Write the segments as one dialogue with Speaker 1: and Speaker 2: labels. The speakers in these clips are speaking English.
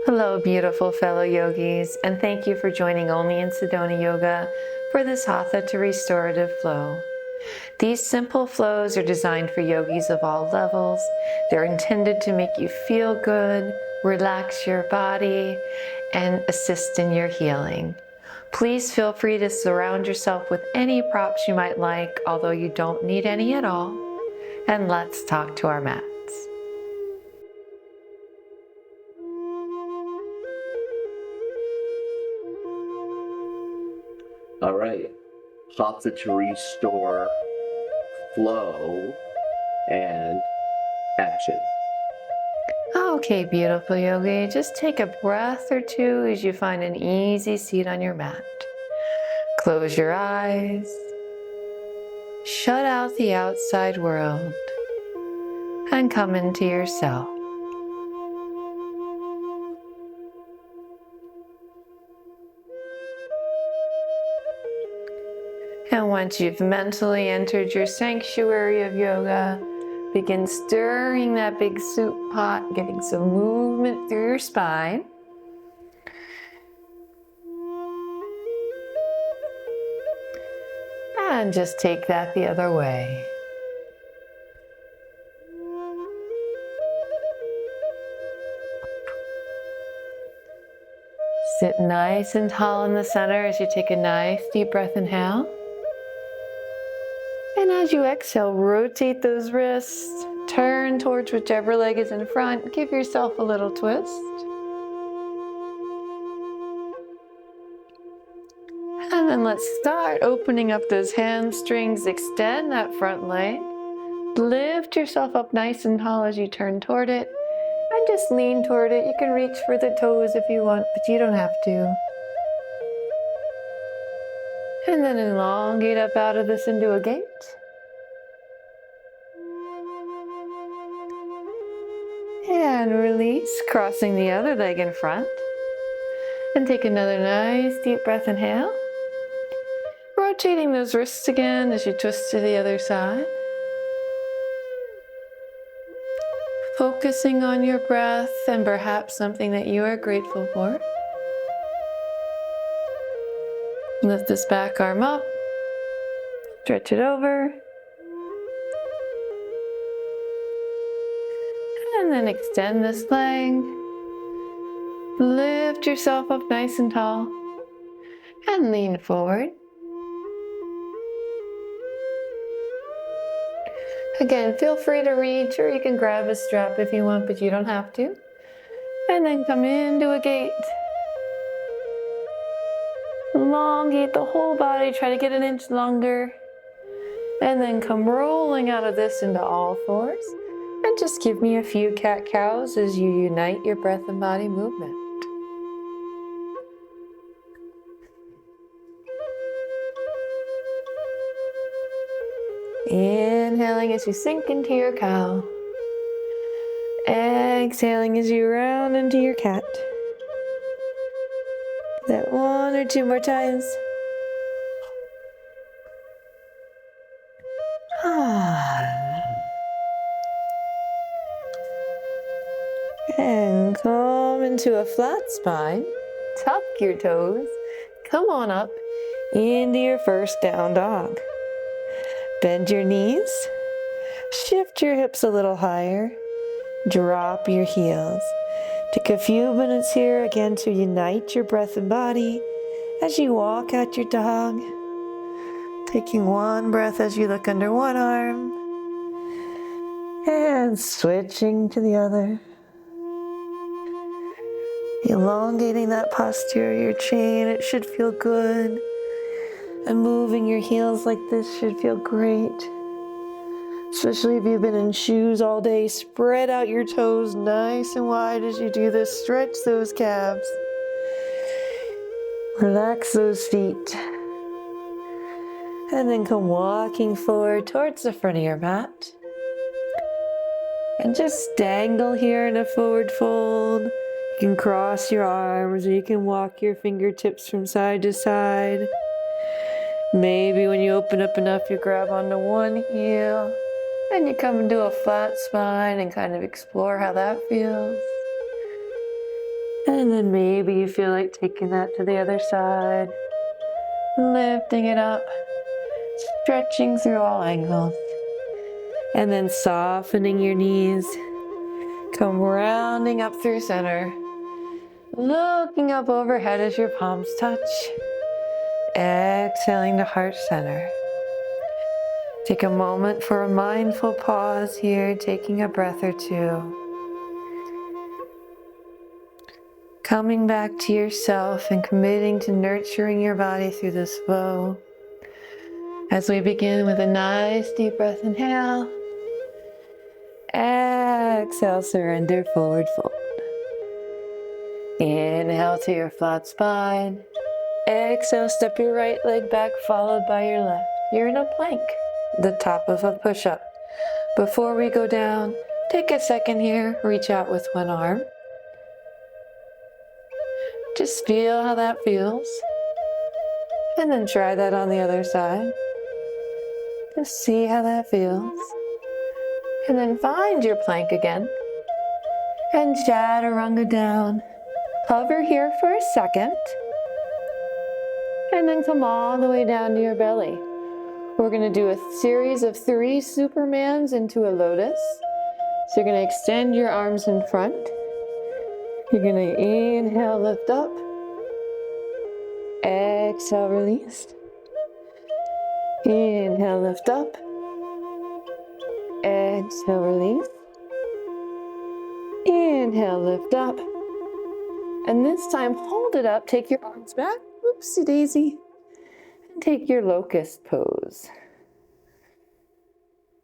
Speaker 1: Hello, beautiful fellow yogis, and thank you for joining only in Sedona Yoga for this hatha-to-restorative flow. These simple flows are designed for yogis of all levels. They're intended to make you feel good, relax your body, and assist in your healing. Please feel free to surround yourself with any props you might like, although you don't need any at all. And let's talk to our mats.
Speaker 2: All right, hatha to restore flow and action.
Speaker 1: Okay, beautiful yogi, just take a breath or two as you find an easy seat on your mat. Close your eyes. Shut out the outside world and come into yourself. And once you've mentally entered your sanctuary of yoga, begin stirring that big soup pot, getting some movement through your spine. And just take that the other way. Sit nice and tall in the center as you take a nice deep breath inhale. And as you exhale, rotate those wrists, turn towards whichever leg is in front, give yourself a little twist. And then let's start opening up those hamstrings, extend that front leg, lift yourself up nice and tall as you turn toward it, and just lean toward it. You can reach for the toes if you want, but you don't have to. And then elongate up out of this into a gate. And release, crossing the other leg in front. And take another nice deep breath, inhale. Rotating those wrists again as you twist to the other side. Focusing on your breath and perhaps something that you are grateful for. Lift this back arm up. Stretch it over. And then extend this leg. Lift yourself up nice and tall. And lean forward. Again, feel free to reach, or you can grab a strap if you want, but you don't have to. And then come into a gate. Elongate the whole body, try to get an inch longer. And then come rolling out of this into all fours. And just give me a few cat-cows as you unite your breath and body movement. Inhaling as you sink into your cow. Exhaling as you round into your cat. That one or two more times. And come into a flat spine. Tuck your toes. Come on up into your first down dog. Bend your knees. Shift your hips a little higher. Drop your heels. Take a few minutes here again to unite your breath and body as you walk out your dog. Taking one breath as you look under one arm. And switching to the other. Elongating that posterior chain, it should feel good. And moving your heels like this should feel great. Especially if you've been in shoes all day, spread out your toes nice and wide as you do this. Stretch those calves. Relax those feet. And then come walking forward towards the front of your mat. And just dangle here in a forward fold. You can cross your arms, or you can walk your fingertips from side to side. Maybe when you open up enough, you grab onto one heel. And you come into a flat spine and kind of explore how that feels. And then maybe you feel like taking that to the other side, lifting it up, stretching through all angles, and then softening your knees. Come rounding up through center, looking up overhead as your palms touch. Exhaling to heart center. Take a moment for a mindful pause here, taking a breath or two. Coming back to yourself and committing to nurturing your body through this flow. As we begin with a nice deep breath, inhale. Exhale, surrender, forward fold. Inhale to your flat spine. Exhale, step your right leg back, followed by your left. You're in a plank, the top of a push-up. Before we go down, take a second here, reach out with one arm. Just feel how that feels. And then try that on the other side. Just see how that feels. And then find your plank again. And chaturanga down. Hover here for a second. And then come all the way down to your belly. We're going to do a series of 3 Supermans into a lotus. So you're going to extend your arms in front. You're going to inhale, lift up. Exhale, release. Inhale, lift up. Exhale, release. Inhale, lift up. And this time, hold it up. Take your arms back. Oopsie daisy. And take your locust pose.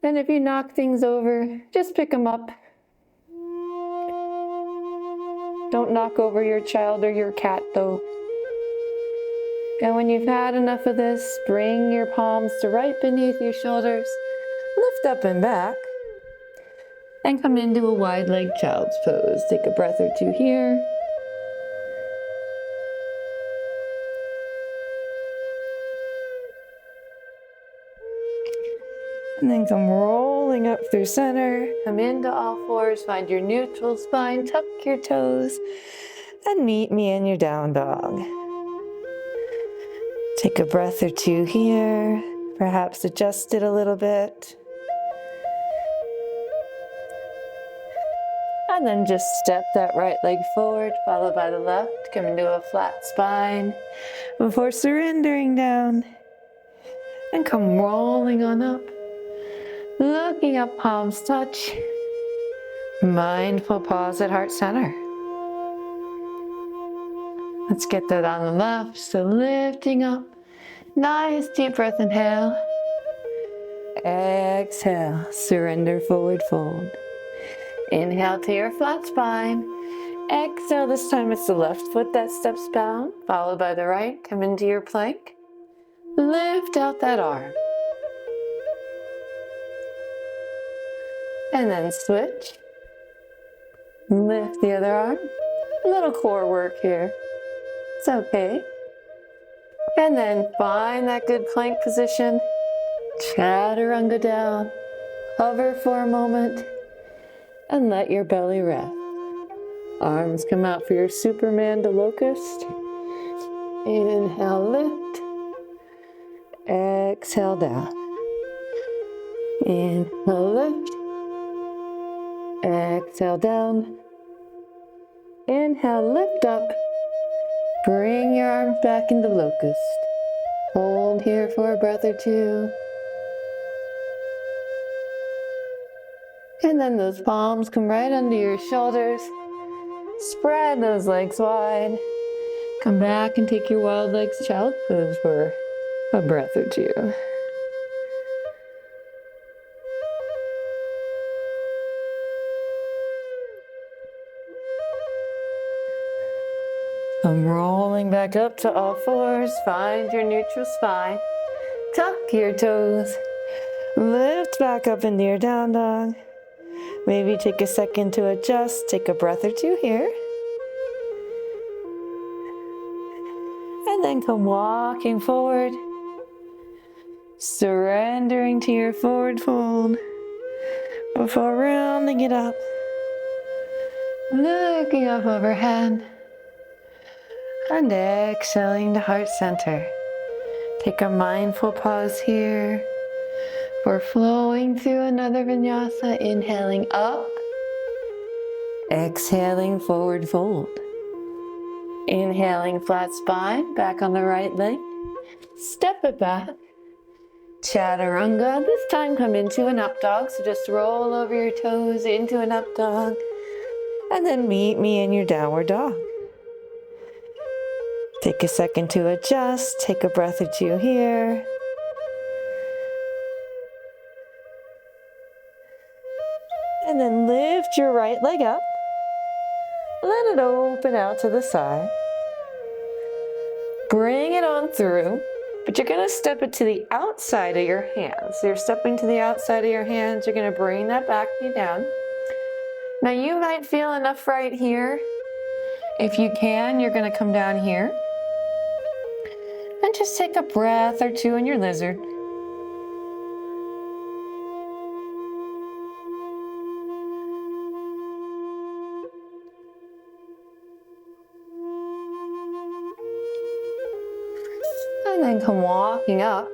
Speaker 1: And if you knock things over, just pick them up. Don't knock over your child or your cat, though. And when you've had enough of this, bring your palms to right beneath your shoulders. Lift up and back. And come into a wide-legged child's pose. Take a breath or two here. And then come rolling up through center. Come into all fours. Find your neutral spine. Tuck your toes. And meet me in your down dog. Take a breath or two here. Perhaps adjust it a little bit. And then just step that right leg forward, followed by the left. Come into a flat spine before surrendering down. And come rolling on up. Looking up, palms touch. Mindful pause at heart center. Let's get that on the left. So lifting up. Nice deep breath, inhale. Exhale, surrender, forward fold. Inhale to your flat spine. Exhale, this time it's the left foot that steps down, followed by the right. Come into your plank. Lift out that arm. And then switch. Lift the other arm. A little core work here. It's okay. And then find that good plank position. Chaturanga down. Hover for a moment. And let your belly rest. Arms come out for your Superman to locust. Inhale, lift. Exhale, down. Inhale, lift. Exhale, down. Inhale, lift up. Bring your arms back into locust. Hold here for a breath or two. And then those palms come right under your shoulders. Spread those legs wide. Come back and take your wild legs child pose for a breath or two. Come rolling back up to all fours. Find your neutral spine. Tuck your toes. Lift back up into your down dog. Maybe take a second to adjust. Take a breath or two here. And then come walking forward. Surrendering to your forward fold. Before rounding it up. Looking up overhead. And exhaling to heart center. Take a mindful pause here. We're flowing through another vinyasa, inhaling up, exhaling forward fold. Inhaling flat spine, back on the right leg. Step it back. Chaturanga. This time come into an up dog, so just roll over your toes into an up dog. And then meet me in your downward dog. Take a second to adjust. Take a breath or two here. And then lift your right leg up. Let it open out to the side. Bring it on through, but you're going to step it to the outside of your hands. So you're stepping to the outside of your hands. You're going to bring that back knee down. Now you might feel enough right here. If you can, you're going to come down here. And just take a breath or two in your lizard. And then come walking up.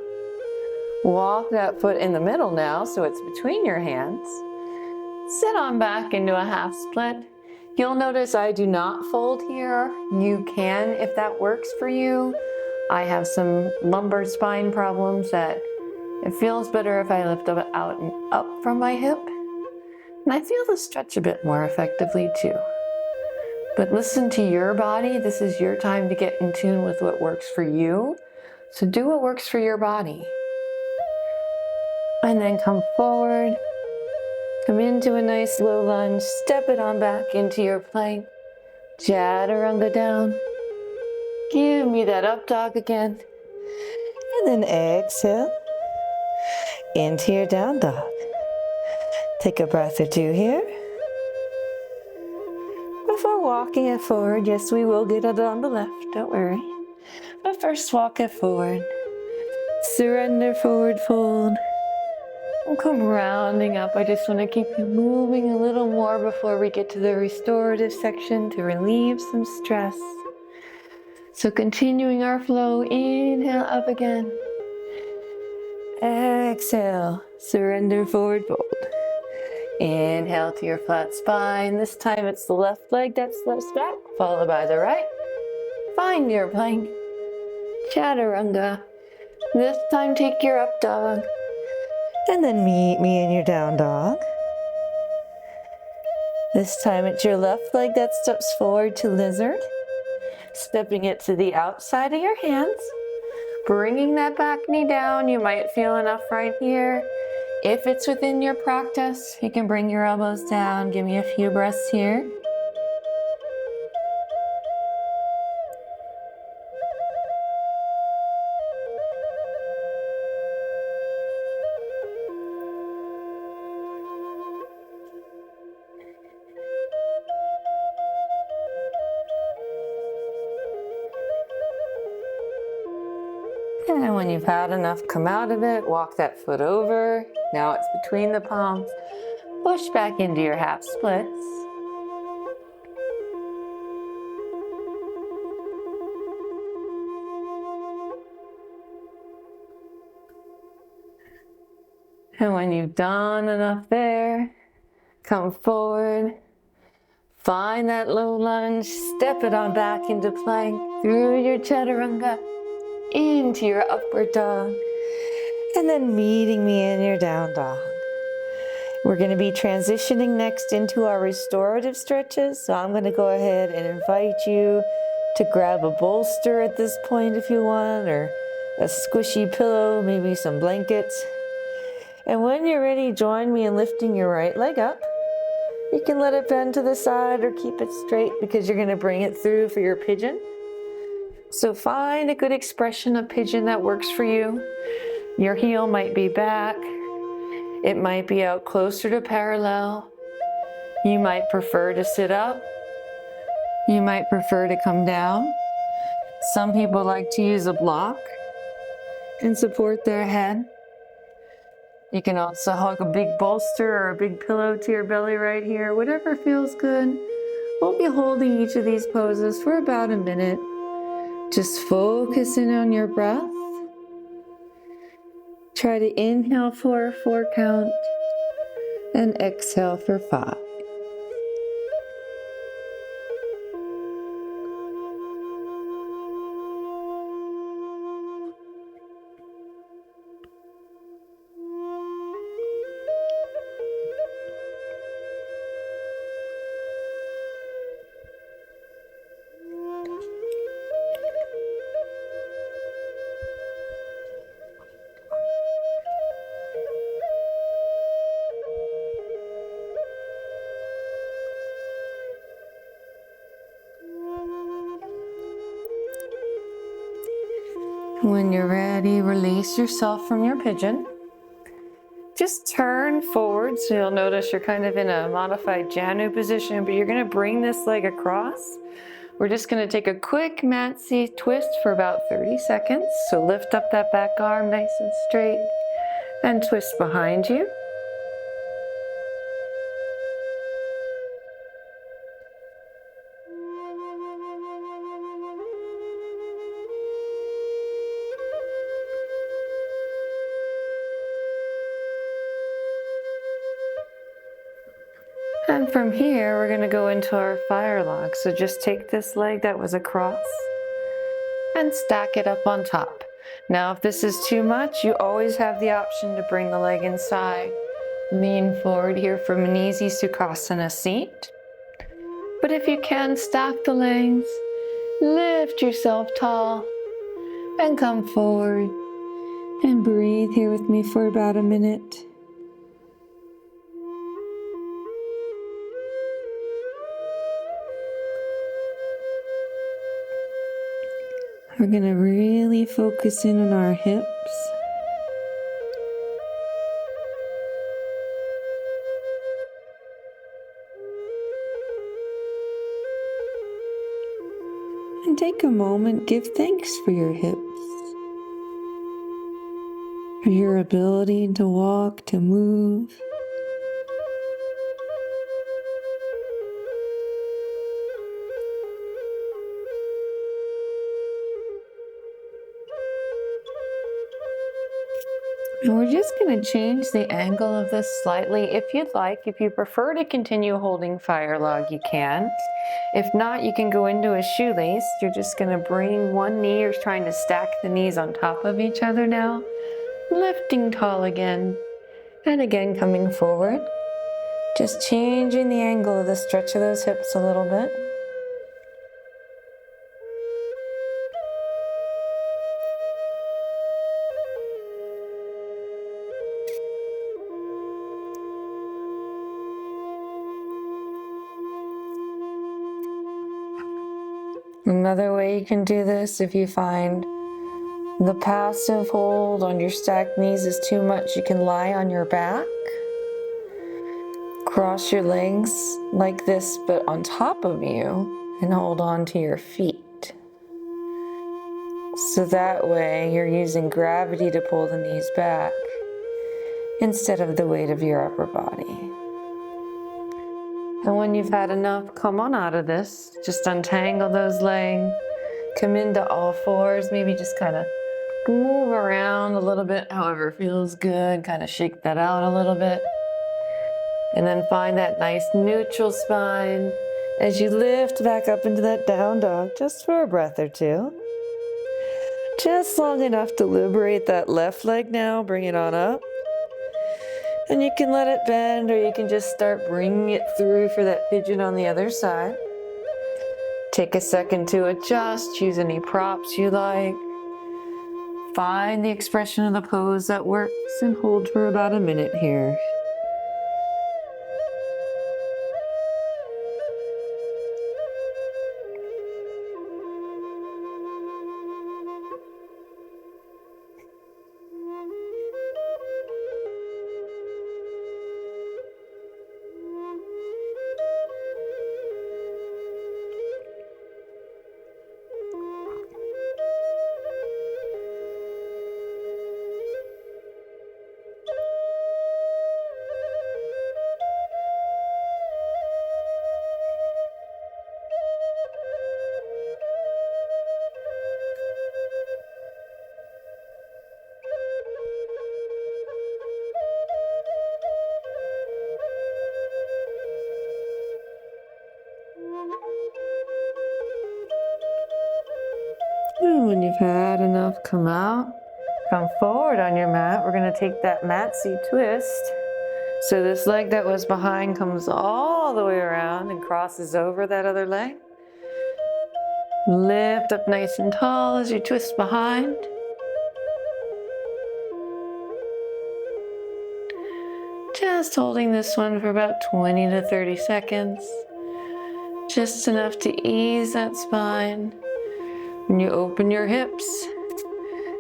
Speaker 1: Walk that foot in the middle now, so it's between your hands. Sit on back into a half split. You'll notice I do not fold here. You can if that works for you. I have some lumbar spine problems that it feels better if I lift up out and up from my hip. And I feel the stretch a bit more effectively too. But listen to your body. This is your time to get in tune with what works for you. So do what works for your body. And then come forward. Come into a nice low lunge. Step it on back into your plank. Chaturanga down. Give me that up dog again. And then exhale into your down dog. Take a breath or two here. Before walking it forward, yes, we will get it on the left, don't worry. But first walk it forward. Surrender forward fold. And come rounding up. I just want to keep you moving a little more before we get to the restorative section to relieve some stress. So continuing our flow, inhale up again. Exhale, surrender forward fold. Inhale to your flat spine. This time it's the left leg that slips back, followed by the right. Find your plank. Chaturanga. This time take your up dog. And then meet me in your down dog. This time it's your left leg that steps forward to lizard. Stepping it to the outside of your hands. Bringing that back knee down. You might feel enough right here. If it's within your practice, you can bring your elbows down. Give me a few breaths here. And when you've had enough, come out of it, walk that foot over. Now it's between the palms. Push back into your half splits. And when you've done enough there, come forward. Find that low lunge, step it on back into plank, through your chaturanga, into your upward dog, and then meeting me in your down dog. We're going to be transitioning next into our restorative stretches, so I'm going to go ahead and invite you to grab a bolster at this point if you want, or a squishy pillow, maybe some blankets. And when you're ready, join me in lifting your right leg up. You can let it bend to the side or keep it straight because you're going to bring it through for your pigeon. So find a good expression of pigeon that works for you. Your heel might be back. It might be out closer to parallel. You might prefer to sit up. You might prefer to come down. Some people like to use a block and support their head. You can also hug a big bolster or a big pillow to your belly right here, whatever feels good. We'll be holding each of these poses for about a minute. Just focus in on your breath. Try to inhale for a 4 count and exhale for 5. When you're ready, release yourself from your pigeon. Just turn forward, so you'll notice you're kind of in a modified Janu position, but you're going to bring this leg across. We're just going to take a quick mat seat twist for about 30 seconds. So lift up that back arm nice and straight and twist behind you. And from here, we're going to go into our fire log. So just take this leg that was across and stack it up on top. Now, if this is too much, you always have the option to bring the leg inside. Lean forward here from an easy Sukhasana seat. But if you can, stack the legs, lift yourself tall, and come forward. And breathe here with me for about a minute. We're going to really focus in on our hips. And take a moment, give thanks for your hips, for your ability to walk, to move. And we're just going to change the angle of this slightly if you'd like. If you prefer to continue holding fire log, you can. If not, you can go into a shoelace. You're just going to bring one knee. You're trying to stack the knees on top of each other now. Lifting tall again. And again coming forward. Just changing the angle of the stretch of those hips a little bit. Another way you can do this, if you find the passive hold on your stacked knees is too much, you can lie on your back. Cross your legs like this, but on top of you, and hold on to your feet. So that way you're using gravity to pull the knees back instead of the weight of your upper body. And when you've had enough, come on out of this. Just untangle those legs. Come into all fours. Maybe just kind of move around a little bit, however feels good. Kind of shake that out a little bit. And then find that nice neutral spine as you lift back up into that down dog just for a breath or two. Just long enough to liberate that left leg now. Bring it on up. And you can let it bend, or you can just start bringing it through for that pigeon on the other side. Take a second to adjust. Choose any props you like. Find the expression of the pose that works and hold for about a minute here. when you've had enough, come out. Come forward on your mat. We're going to take that mat seat twist. So this leg that was behind comes all the way around and crosses over that other leg. Lift up nice and tall as you twist behind. Just holding this one for about 20 to 30 seconds. Just enough to ease that spine. When you open your hips,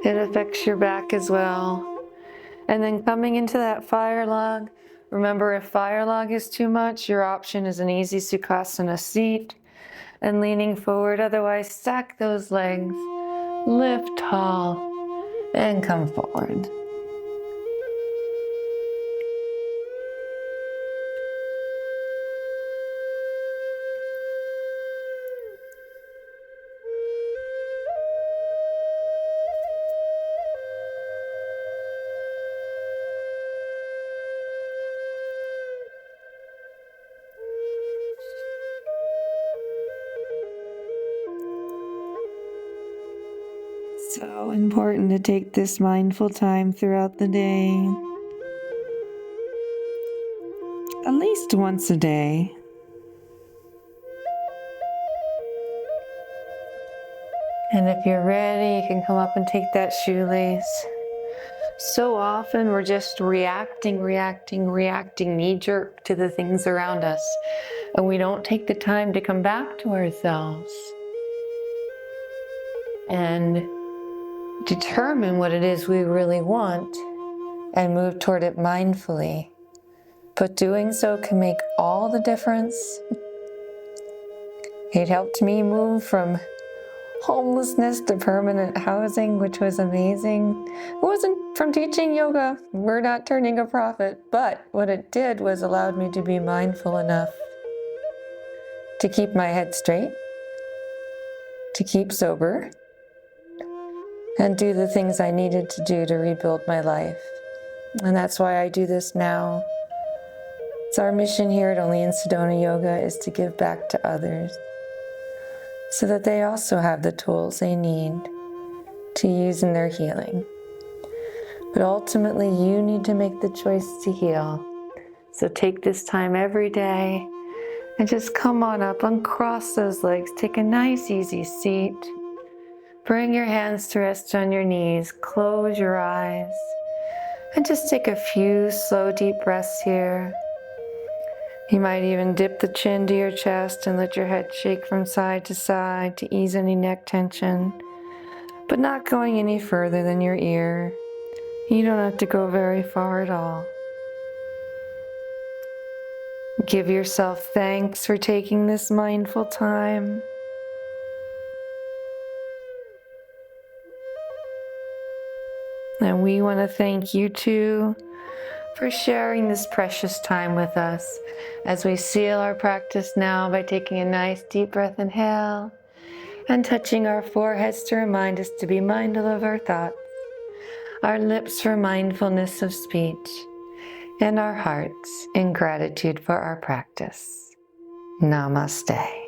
Speaker 1: it affects your back as well. And then coming into that fire log, remember if fire log is too much, your option is an easy Sukhasana seat and leaning forward. Otherwise, stack those legs, lift tall, and come forward. So important to take this mindful time throughout the day. At least once a day. And if you're ready, you can come up and take that shoelace. So often we're just reacting, knee-jerk to the things around us. And we don't take the time to come back to ourselves and determine what it is we really want and move toward it mindfully. But doing so can make all the difference. It helped me move from homelessness to permanent housing, which was amazing. It wasn't from teaching yoga. We're not turning a profit. But what it did was allowed me to be mindful enough to keep my head straight, to keep sober, and do the things I needed to do to rebuild my life. And that's why I do this now. It's our mission here at In Sedona Yoga is to give back to others so that they also have the tools they need to use in their healing. But ultimately, you need to make the choice to heal. So take this time every day and just come on up, uncross those legs, take a nice easy seat. Bring your hands to rest on your knees, close your eyes, and just take a few slow, deep breaths here. You might even dip the chin to your chest and let your head shake from side to side to ease any neck tension, but not going any further than your ear. You don't have to go very far at all. Give yourself thanks for taking this mindful time. And we want to thank you too for sharing this precious time with us as we seal our practice now by taking a nice deep breath inhale and touching our foreheads to remind us to be mindful of our thoughts, our lips for mindfulness of speech, and our hearts in gratitude for our practice. Namaste.